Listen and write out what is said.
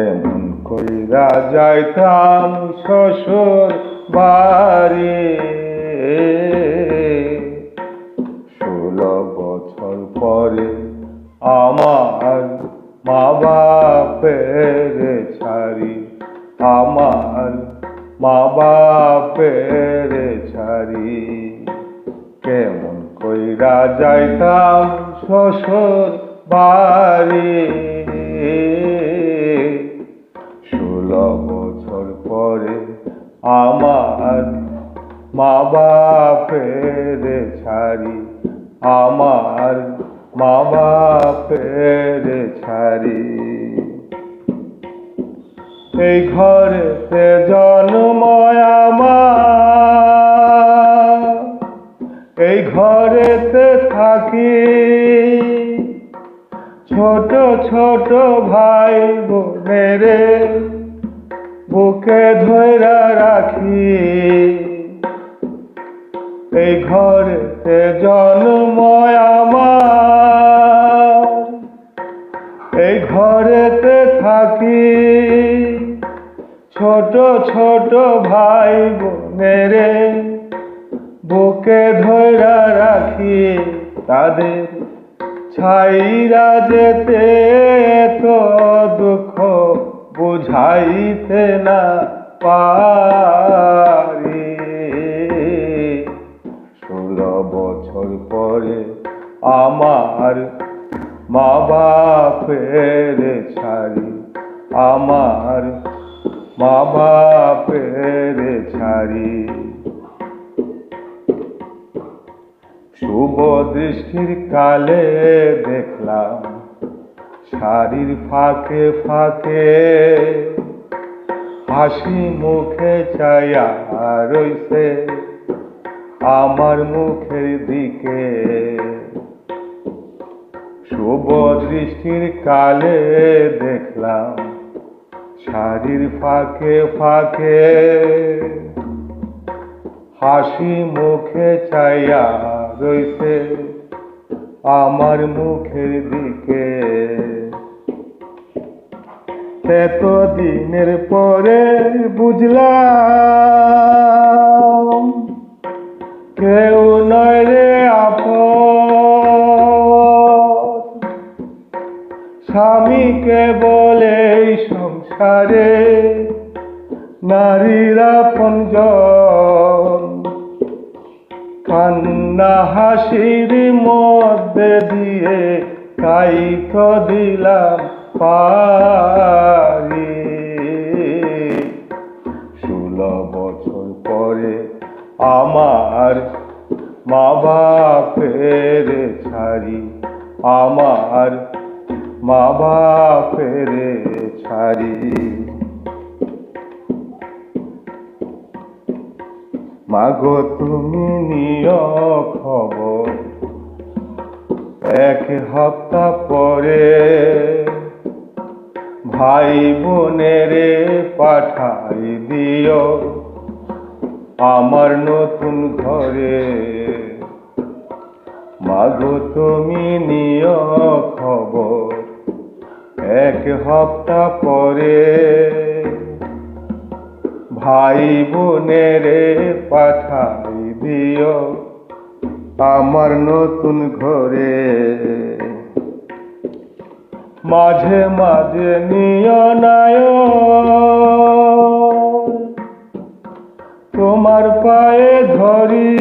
এমন কইরা যাইতাম শ্বশুর বাড়ি, 16 বছর পরে আমার মা বাপের ছাড়ি, আমার মা বাপের ছাড়ি। কেমন কইরা যাইতাম শ্বশুর বাড়ি, 16 বছর পরে আমার মা বাপের ছাড়ি, আমার মা বাপের ছাড়ি। এই ঘরেতে জন্ম আমার, এই ঘরেতে থাকি, ছোট ছোট ভাই বোনেরে বুকে ধইরা রাখি। এই ঘরেতে জন্ম আমার, এই ঘরেতে থাকি, ছোট ছোট ভাই বোনেরে বুকে ধইরা রাখি। তাদের ছাইরা যেতে তো দুঃখ বুঝাইতে না পারি। 16 বছর পরে আমার মা বাপের ছাড়ি, আমার মা বাপের ছাড়ি। শুভ দৃষ্টির কালে দেখলাম শাড়ির ফাঁকে ফাঁকে হাসি মুখে চাইয়া রইছে আমার মুখের দিকে। শুভ দৃষ্টির কালে দেখলাম শাড়ির ফাঁকে ফাঁকে হাসি মুখে চাইয়া রইছে আমার মুখের দিকে। এতদিনের পরে বুঝলাম কেউ নয় রে আপন, স্বামীকে বলে এই সংসারে নারীর আপনজন। কান্না হাসির মধ্যে দিয়ে কাইত দিলাম পারি। 16 বছর পরে আমার মা বাপের ছাড়ি, আমার মা বাপের ছাড়ি। মাগো তুমি নিও খবর, 1 সপ্তাহ পরে ভাই বোনেরে পাঠাই দিও আমার নতুন ঘরে। মাগো তুমি নিও খবর, 1 সপ্তাহ পরে ভাই বোনেরে পাঠাই দিও আমার নতুন ঘরে। মাঝে মাঝে নিও নায় তোমার পায়ে ধরি,